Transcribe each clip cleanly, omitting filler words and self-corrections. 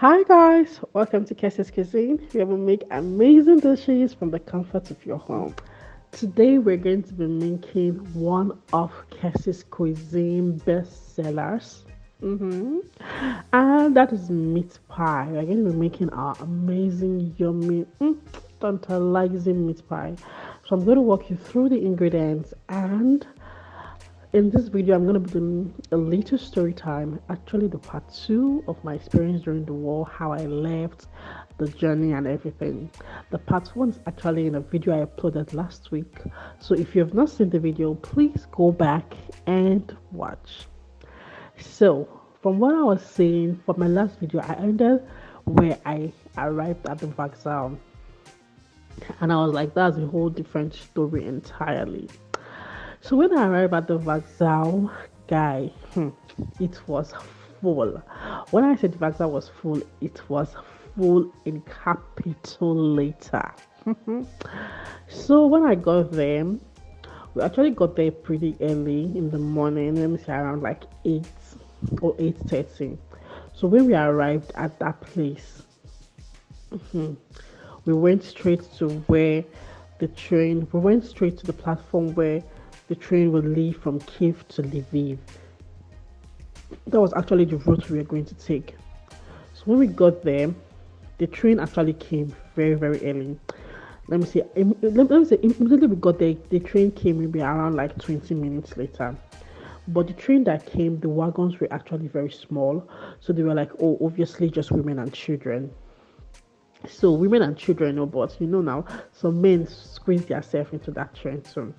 Hi guys, welcome to KessyCuisine, where we make amazing dishes from the comfort of your home. Today we're going to be making one of Kessie's Cuisine bestsellers. Mm-hmm. And that is meat pie. We're going to be making our amazing, yummy, tantalizing meat pie. So I'm going to walk you through the ingredients, and in this video I'm going to be doing a little story time, actually the part 2 of my experience during the war, how I left, the journey and everything. The part 1 is actually in a video I uploaded last week, so if you have not seen the video, please go back and watch. So from what I was saying, for my last video I ended where I arrived at the Vaxal, and I was like, that's a whole different story entirely. So when I arrived at the Vaxal, guy, it was full. When I said the Vaxal was full, it was full in capital letter. So when I got there, we actually got there pretty early in the morning. Let me say around like 8 or 8:30. So when we arrived at that place, we went straight to where we went straight to the platform where the train would leave from Kiev to Lviv. That was actually the route we were going to take. So when we got there, the train actually came very, very early. Let me say immediately we got there, the train came maybe around like 20 minutes later. But the train that came, the wagons were actually very small. So they were like, oh, obviously just women and children. So women and children, no, but now, some men squeeze themselves into that train too.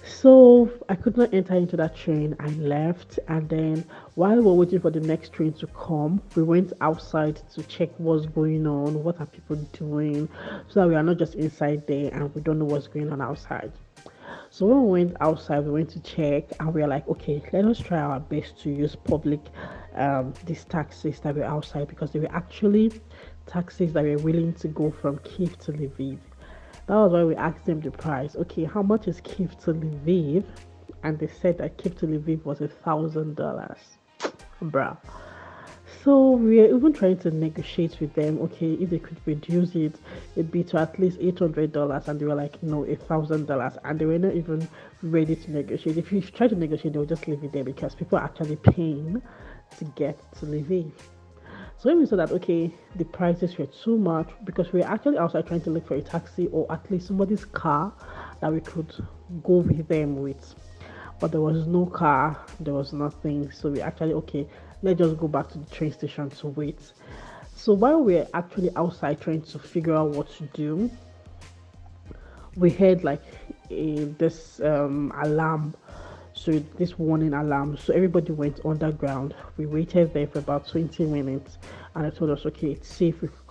So I could not enter into that train. I left, and then while we were waiting for the next train to come, we went outside to check what's going on, what are people doing, so that we are not just inside there and we don't know what's going on outside. So when we went outside, we went to check, and we are like, okay, let us try our best to use public these taxis that were outside, because they were actually taxis that were willing to go from Kiev to Lviv. That was why we asked them the price. Okay, how much is Kiev to Lviv? And they said that Kiev to Lviv was $1,000. Bruh. So we are even trying to negotiate with them. Okay, if they could reduce it, it'd be to at least $800. And they were like, no, $1,000. And they were not even ready to negotiate. If you try to negotiate, they'll just leave it there, because people are actually paying to get to Lviv. So when we saw that, okay, the prices were too much, because we were actually outside trying to look for a taxi or at least somebody's car that we could go with them with. But there was no car, there was nothing. So we actually, okay, let's just go back to the train station to wait. So while we were actually outside trying to figure out what to do, we heard like this alarm, so this warning alarm. So everybody went underground. We waited there for about 20 minutes, and they told us, okay, it's safe, we could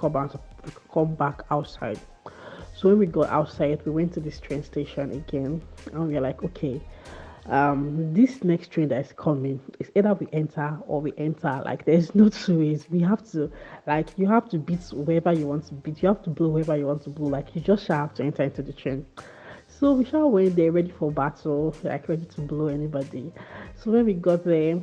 come back outside. So when we got outside, we went to this train station again, and we were like, okay, this next train that is coming is either we enter or we enter. Like, there's no two ways. We have to, like, you have to beat wherever you want to beat, you have to blow wherever you want to blow. Like, you just have to enter into the train. So we shall went there ready for battle, like ready to blow anybody. So when we got there,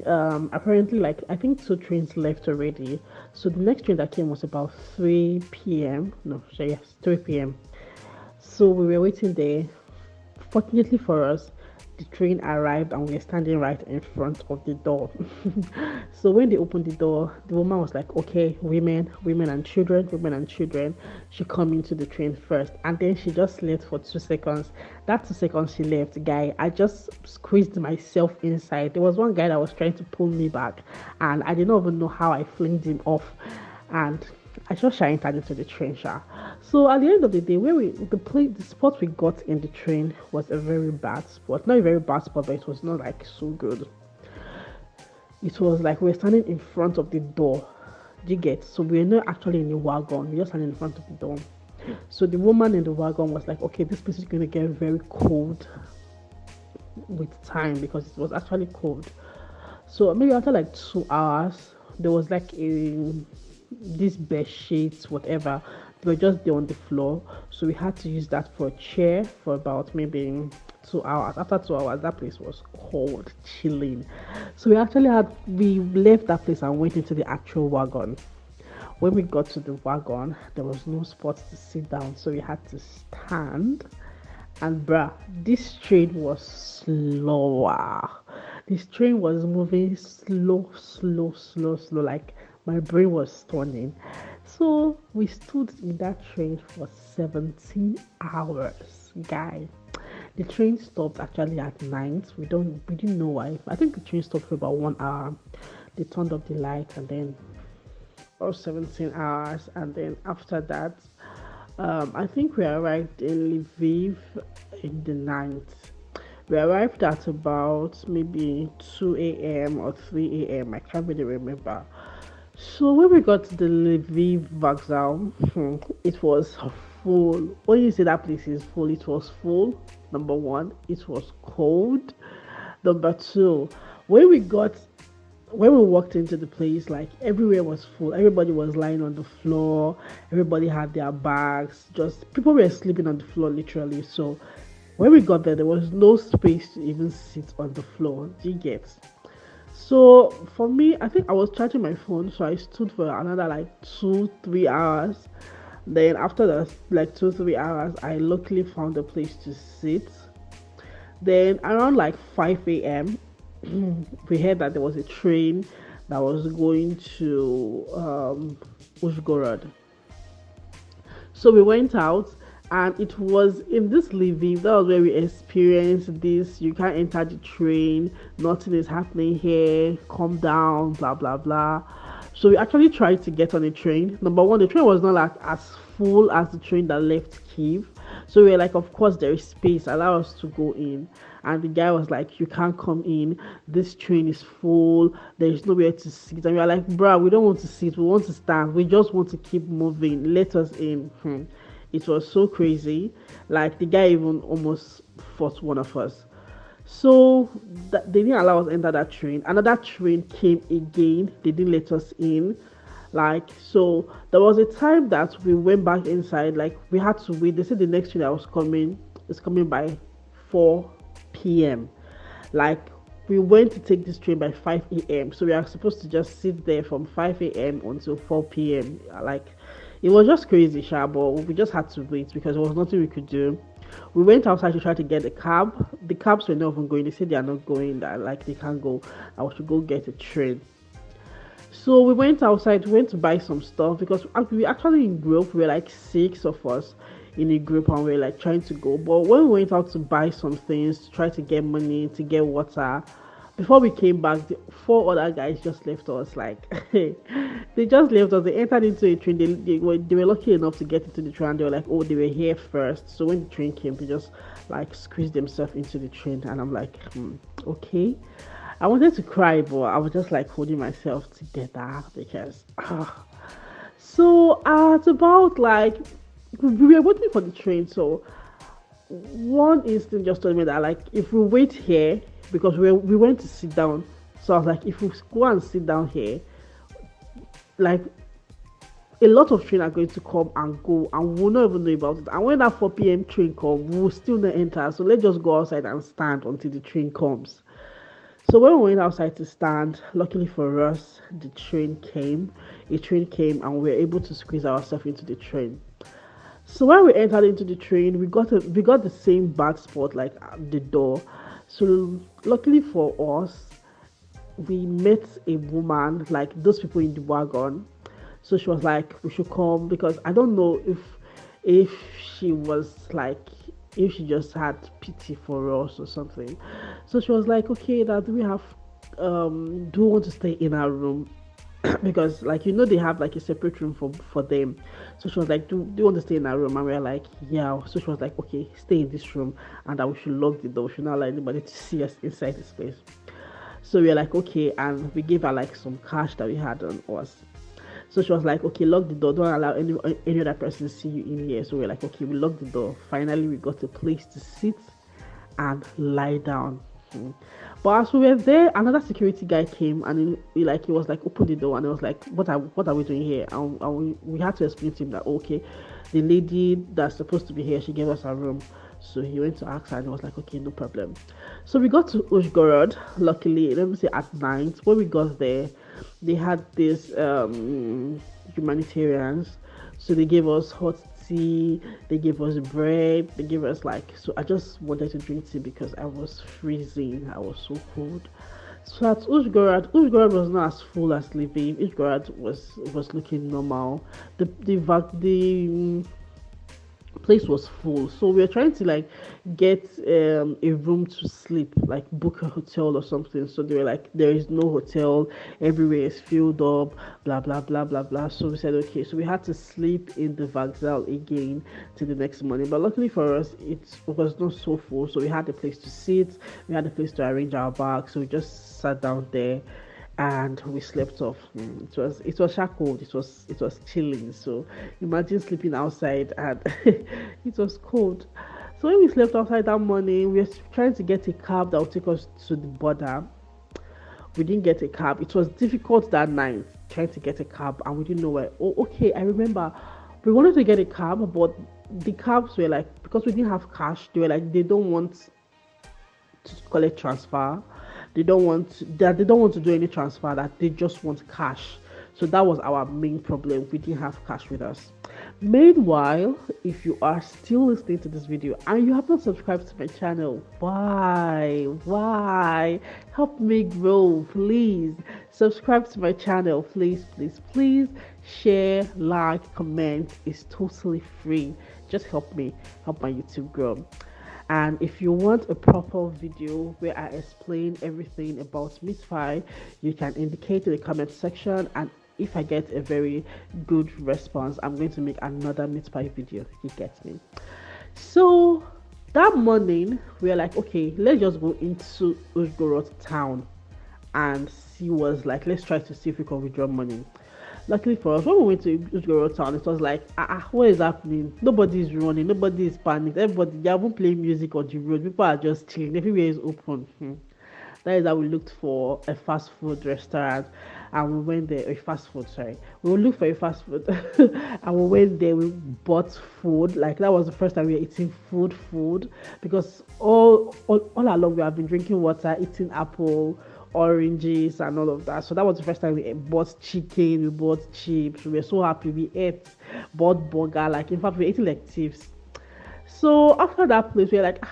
apparently, like, I think 2 trains left already. So the next train that came was about 3 p.m. No, so yes, 3 p.m. So we were waiting there. Fortunately for us, the train arrived and we were standing right in front of the door. So when they opened the door, the woman was like, okay, women and children should come into the train first. And then she just left for 2 seconds. That 2 seconds she left, guy, I just squeezed myself inside. There was one guy that was trying to pull me back, and I did not even know how I flinged him off, and I just entered into the train. So at the end of the day, the spot we got in the train was a very bad spot. Not a very bad spot, but it was not like so good. It was like we were standing in front of the door. Do you get? So we were not actually in the wagon. We were just standing in front of the door. So the woman in the wagon was like, okay, this place is going to get very cold with time, because it was actually cold. So maybe after like 2 hours, there was like these bed sheets, whatever. They were just there on the floor. So we had to use that for a chair for about maybe 2 hours. After 2 hours, that place was cold, chilling. So we left that place and went into the actual wagon. When we got to the wagon, there was no spot to sit down, so we had to stand. And bruh, this train was slower. This train was moving slow, slow, slow, slow. Like my brain was turning. So we stood in that train for 17 hours, guy. The train stopped actually at night. We didn't know why. I think the train stopped for about 1 hour. They turned up the light and then or 17 hours, and then after that, I think we arrived in Lviv in the night. We arrived at about maybe 2 a.m. or 3 a.m. I can't really remember. So when we got to the Lviv vokzal, it was full. When you say that place is full, it was full. Number one, it was cold. Number two, when we got when we walked into the place, like everywhere was full. Everybody was lying on the floor. Everybody had their bags. Just people were sleeping on the floor, literally. So when we got there was no space to even sit on the floor. Do you get? So for me, I think I was charging my phone, so I stood for another like 2, 3 hours. Then after the like 2, 3 hours, I luckily found a place to sit. Then around like 5 a.m., we heard that there was a train that was going to Uzhgorod. So we went out, and it was in this Lviv. That was where we experienced this. You can't enter the train. Nothing is happening here. Calm down. Blah blah blah. So we actually tried to get on a train. Number one, the train was not like as full as the train that left Kiev. So we were like, of course there is space. Allow us to go in. And the guy was like, you can't come in. This train is full. There is nowhere to sit. And we were like, bruh, we don't want to sit. We want to stand. We just want to keep moving. Let us in. It was so crazy. Like the guy even almost fought one of us. So they didn't allow us enter that train. Another train came again. They didn't let us in. Like, so there was a time that we went back inside. Like, we had to wait. They said the next train that was coming is coming by 4 p.m. Like, we went to take this train by 5 a.m. So we are supposed to just sit there from 5 a.m. until 4 p.m. Like, it was just crazy, sha, but we just had to wait because there was nothing we could do. We went outside to try to get a cab. The cabs were not even going. They said they are not going, that like they can't go. I should go get a train. So we went outside, we went to buy some stuff because we actually in group, we were like 6 of us in a group and we were like trying to go. But when we went out to buy some things, to try to get money, to get water, before we came back, the 4 other guys just left us. Like, they just left us. They entered into a train. They were lucky enough to get into the train. They were like, oh, they were here first. So when the train came, they just like squeezed themselves into the train. And I'm like, okay. I wanted to cry, but I was just like holding myself together because. So at about like, we were waiting for the train. So one instinct just told me that like if we wait here, because we went to sit down, so I was like, if we go and sit down here, like a lot of trains are going to come and go and we'll not even know about it. And when that 4 p.m. train comes, we'll still not enter. So let's just go outside and stand until the train comes. So when we went outside to stand, luckily for us, the train came. A train came and we were able to squeeze ourselves into the train. So when we entered into the train, we got the same back spot like at the door. So luckily for us, we met a woman, like those people in the wagon. So she was like, we should come, because I don't know if she was like, if she just had pity for us or something. So she was like, okay, that we have do you want to stay in our room? Because like they have like a separate room for them. So she was like, do you want to stay in our room? And we were like, yeah. So she was like, okay, stay in this room, and that we should lock the door. We should not allow anybody to see us inside this place. So we were like, okay, and we gave her like some cash that we had on us. So she was like, okay, lock the door, don't allow any other person to see you in here. So we were like, okay, we locked the door. Finally we got a place to sit and lie down. But as we were there, another security guy came and he was like, open the door, and it was like, what are we doing here? And we had to explain to him that, okay, the lady that's supposed to be here, she gave us a room. So he went to ask her and he was like, okay, no problem. So we got to Uzhgorod, luckily, let me say at night. When we got there, they had this humanitarians. So they gave us hot tea, they gave us bread, they gave us like, so I just wanted to drink tea because I was freezing, I was so cold. So at Uzgorod was not as full as Lviv. Uzgorod was looking normal. The place was full, so we were trying to like get a room to sleep, like book a hotel or something. So they were like, there is no hotel, everywhere is filled up, blah blah blah blah blah. So we said okay, so we had to sleep in the vokzal again till the next morning. But luckily for us, it was not so full, so we had a place to sit, we had a place to arrange our bags. So we just sat down there and we slept off. It was cold. It was chilling. So imagine sleeping outside and it was cold. So when we slept outside that morning, we were trying to get a cab that would take us to the border. We didn't get a cab. It was difficult that night trying to get a cab, and we didn't know where. Oh, okay. I remember we wanted to get a cab, but the cabs were like, because we didn't have cash, they were like, they don't want to collect transfer, they don't want to do any transfer, that they just want cash. So that was our main problem. We didn't have cash with us. Meanwhile, if you are still listening to this video and you have not subscribed to my channel, why help me grow, please subscribe to my channel, please share, like, comment. It's totally free. Just help my YouTube grow. And if you want a proper video where I explain everything about meat pie, you can indicate in the comment section, and if I get a very good response, I'm going to make another meat pie video. You get me? So that morning we were like, okay, let's just go into Uzgorod town and see what's like. Let's try to see if we can withdraw money. Luckily for us, when we went to Uzgorod town, it was like, what is happening? Nobody is running, nobody is panicked, everybody, they haven't playing music on the road, people are just chilling, everywhere is open. That is how we looked for a fast food restaurant, and we went there. A fast food, sorry. We will look for a fast food, and we went there. We bought food. Like that was the first time we were eating food, because all along we have been drinking water, eating apple, oranges, and all of that. So that was the first time we bought chicken, we bought chips. We were so happy. We ate, bought burger. Like in fact, we were eating like thieves. So after that place, we were like,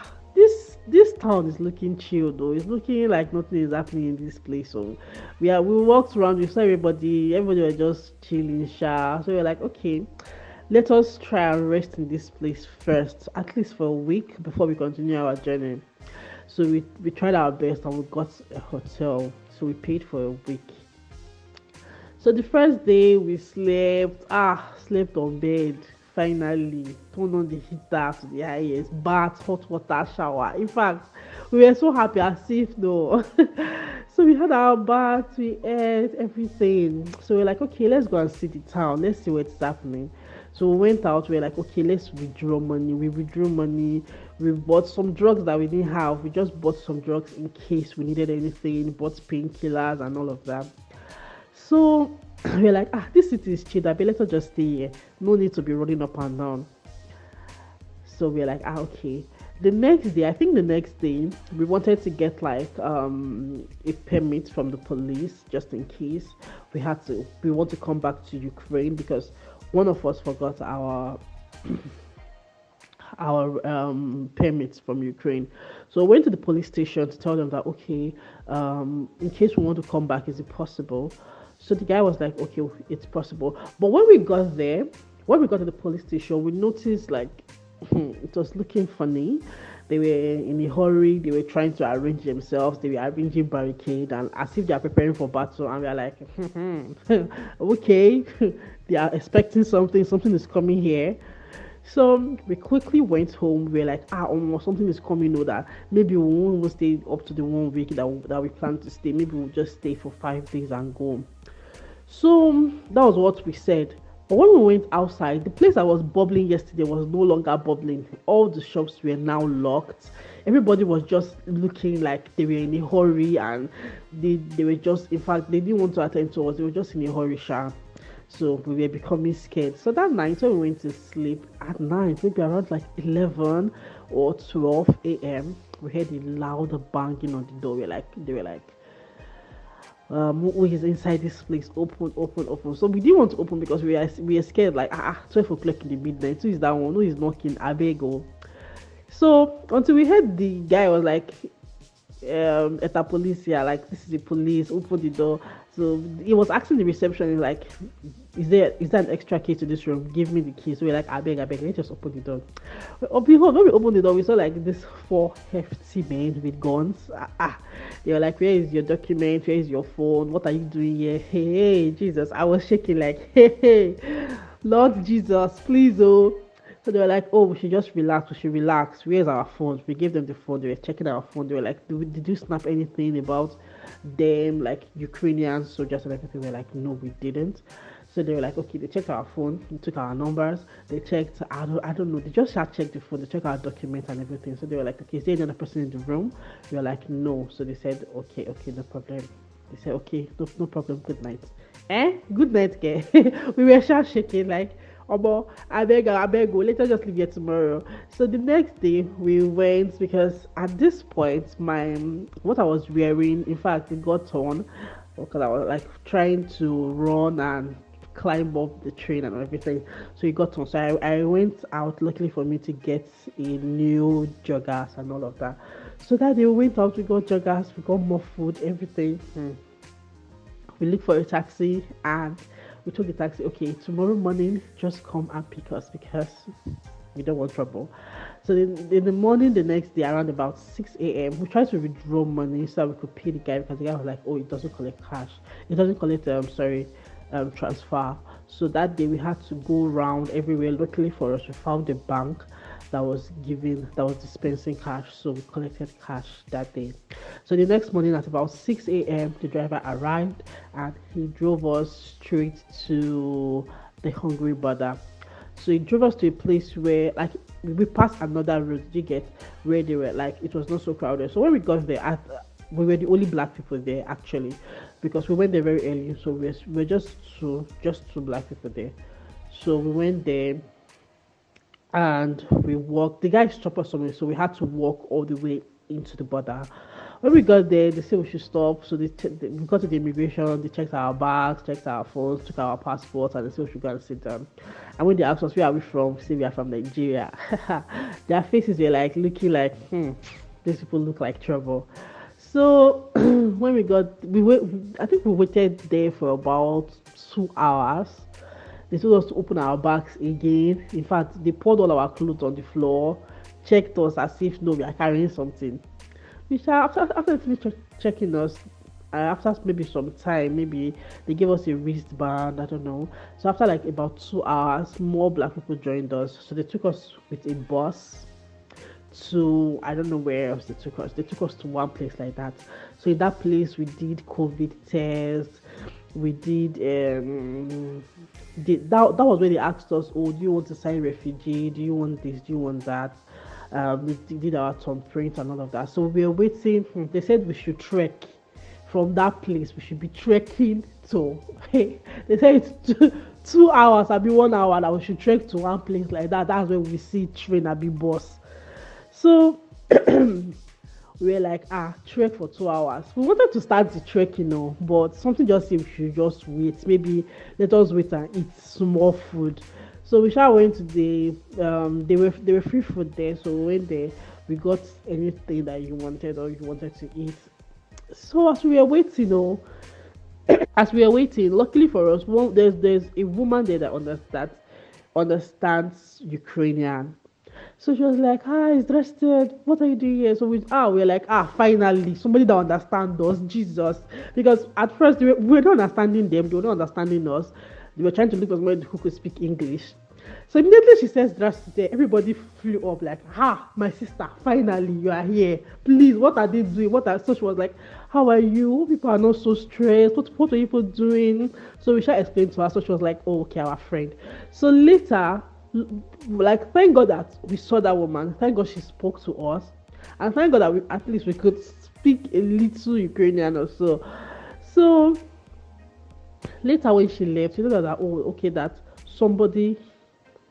this town is looking chill though. It's looking like nothing is happening in this place. So we walked around, we saw everybody was just chilling, so we were like, okay, let us try and rest in this place first, at least for a week before we continue our journey. So we tried our best and we got a hotel. So we paid for a week. So the first day we slept on bed. Finally turned on the heater to the highest, bath, hot water shower. In fact, we were so happy, as if no. So we had our bath, we ate everything. So we're like, okay, let's go and see the town, let's see what's happening. So we went out, we were like, okay, let's withdraw money. We withdrew money. We bought some drugs that we didn't have. We just bought some drugs in case we needed anything, bought painkillers and all of that. So we're like, this city is chill, but let us just stay here. No need to be running up and down. So we're like, okay. The next day, we wanted to get like a permit from the police just in case we want to come back to Ukraine, because one of us forgot our permits from Ukraine. So I went to the police station to tell them that, okay, in case we want to come back, is it possible? So the guy was like, okay, it's possible. But when we got to the police station, we noticed like it was looking funny. They were in a hurry. They were trying to arrange themselves. They were arranging barricade, and as if they are preparing for battle. And we are like, okay, they are expecting something. Something is coming here. So we quickly went home. We were like, something is coming. That maybe we won't stay up to the 1 week that we plan to stay. Maybe we'll just stay for 5 days and go. So that was what we said. But when we went outside, the place that was bubbling yesterday was no longer bubbling. All the shops were now locked. Everybody was just looking like they were in a hurry, and they were just, in fact, they didn't want to attend to us. They were just in a hurry, So we were becoming scared. So that night when we went to sleep, at night, maybe around like 11 or 12 a.m., we heard a loud banging on the door. They were like, who is inside this place, open. So we didn't want to open because we are scared, like 12 o'clock in the midnight, who is that one, who is knocking, I beg. Oh. So until we heard the guy was like, at a police here, like, this is the police, open the door. So he was asking the reception, like, is there an extra key to this room? Give me the key. So we're like, I beg, let's just open the door. Behold, when we opened the door, we saw like this four hefty men with guns. They were like, where is your document? Where is your phone? What are you doing here? Hey, Jesus. I was shaking like, hey, Lord Jesus, please, oh. So they were like, oh, we should just relax. We should relax. Where's our phones? We gave them the phone. They were checking our phone. They were like, did you snap anything about them, like Ukrainian soldiers and everything? We were like, no, we didn't. So they were like, okay, they checked our phone, they took our numbers, they checked, I don't know, they just had checked the phone, they checked our documents and everything. So they were like, okay, is there another person in the room? We were like, no. So they said, okay, no problem. They said, okay, no problem, good night. Good night, girl. We were just shaking like, oh, I beg, go. Let's just leave here tomorrow. So the next day we went because at this point, my what I was wearing, in fact, it got torn because I was like trying to run and climb up the train and everything. So it got torn. So I went out, luckily for me, to get a new joggers and all of that. So that day we went out, we got joggers, we got more food, everything. We looked for a taxi and we took the taxi. Okay, tomorrow morning, just come and pick us because we don't want trouble. So in the morning, the next day, around about 6 a.m., we tried to withdraw money so that we could pay the guy because the guy was like, oh, it doesn't collect cash. It doesn't collect, transfer. So that day we had to go around everywhere. Luckily for us, we found a bank that was dispensing cash, so we collected cash that day. So the next morning at about 6 a.m., the driver arrived and he drove us straight to the Hungry Border. So he drove us to a place where, like, we passed another road. You get where they were like it was not so crowded. So when we got there, we were the only black people there actually, because we went there very early. So we're just two black people there. So we went there and we walked. The guy stopped us somewhere, so we had to walk all the way into the border. When we got there, they said we should stop. So we got to the immigration. They checked our bags, checked our phones, took our passports, and they said we should go and sit down. And when they asked us where are we from, we said we are from Nigeria. Their faces were like looking like, these people look like trouble. So when I think we waited there for about 2 hours. They told us to open our bags again. In fact, they poured all our clothes on the floor, checked us as if no, we are carrying something. Which after checking us, after maybe some time, maybe they gave us a wristband. I don't know. So after like about 2 hours, more black people joined us. So they took us with a bus to, I don't know where else they took us. They took us to one place like that. So in that place, we did COVID tests. We did that was when they asked us, oh, do you want to sign refugee? Do you want this? Do you want that? We did our thumbprint and all of that. So we were waiting. They said we should trek from that place. We should be trekking to. They said it's 2 hours. I mean 1 hour. That we should trek to one place like that. That's where we see train. I be bus. So we were like, trek for 2 hours. We wanted to start the trek, but something just said we should just wait. Maybe let us wait and eat small food. So we shall went to the they were free food there. So we went there, we got anything that you wanted or you wanted to eat. So as we were waiting, luckily for us, there's a woman there that understands Ukrainian. So she was like, hi, it's Drested. What are you doing here? So we're like, finally, somebody that understands us, Jesus. Because at first we were not understanding them, they were not understanding us. They were trying to look for somebody who could speak English. So immediately she says Drested, everybody flew up like, my sister, finally you are here. Please, what are they doing? So she was like, how are you? People are not so stressed. What are people doing? So we shall explain to her. So she was like, oh, okay, our friend. So later, like, thank God that we saw that woman. Thank God she spoke to us, and thank God that at least we could speak a little Ukrainian or so. So later when she left, you know that, oh, okay, that somebody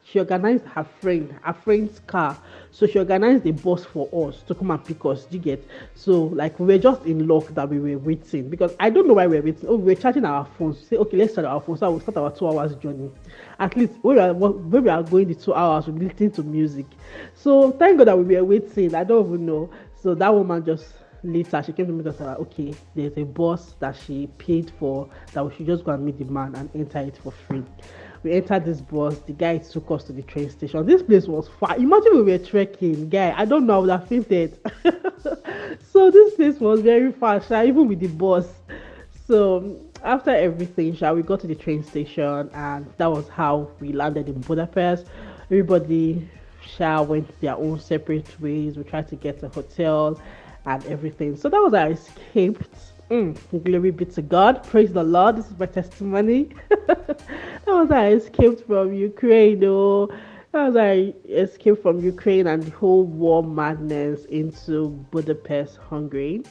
she organized her friend's car. So she organized the bus for us to come and pick us. Do you get? So like we were just in luck that we were waiting, because I don't know why we were waiting. Oh, we were charging our phones. Say, okay, let's start our phones. So we'll start our 2 hours journey. At least when we are going the 2 hours, we're listening to music. So thank God that we were waiting. I don't even know. So that woman just later she came to me and said, okay, there's a bus that she paid for, that we should just go and meet the man and enter it for free. We entered this bus. The guy took us to the train station. This place was far. Imagine we were trekking, guy. I don't know, I would have fainted. So this place was very far, even with the bus. So after everything, we got to the train station, and that was how we landed in Budapest. Everybody went their own separate ways. We tried to get a hotel and everything. So that was how I escaped. Glory be to God. Praise the Lord. This is my testimony. That was how I escaped from Ukraine. Oh, that was how I escaped from Ukraine and the whole war madness into Budapest, Hungary.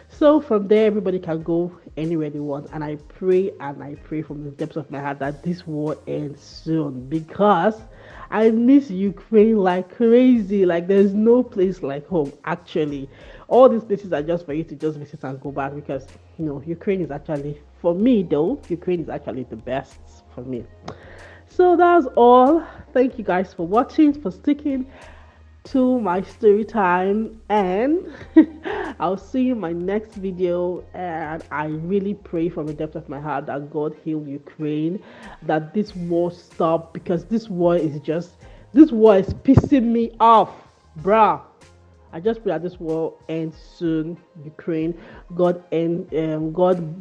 So from there, everybody can go anywhere they want. And I pray from the depths of my heart that this war ends soon, because I miss Ukraine like crazy. Like there's no place like home, actually. All these places are just for you to just visit and go back, because Ukraine is actually, for me though, Ukraine is actually the best for me. So that's all. Thank you guys for watching, for sticking to my story time, and I'll see you in my next video. And I really pray from the depth of my heart that God heal Ukraine, that this war stop, because this war is pissing me off, bruh. I just pray that this war ends soon. Ukraine, God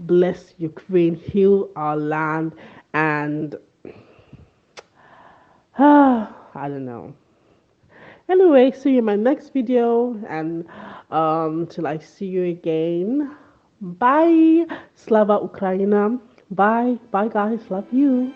bless Ukraine, heal our land, and I don't know. Anyway, see you in my next video, and till I see you again. Bye. Slava Ukraina. Bye. Bye guys. Love you.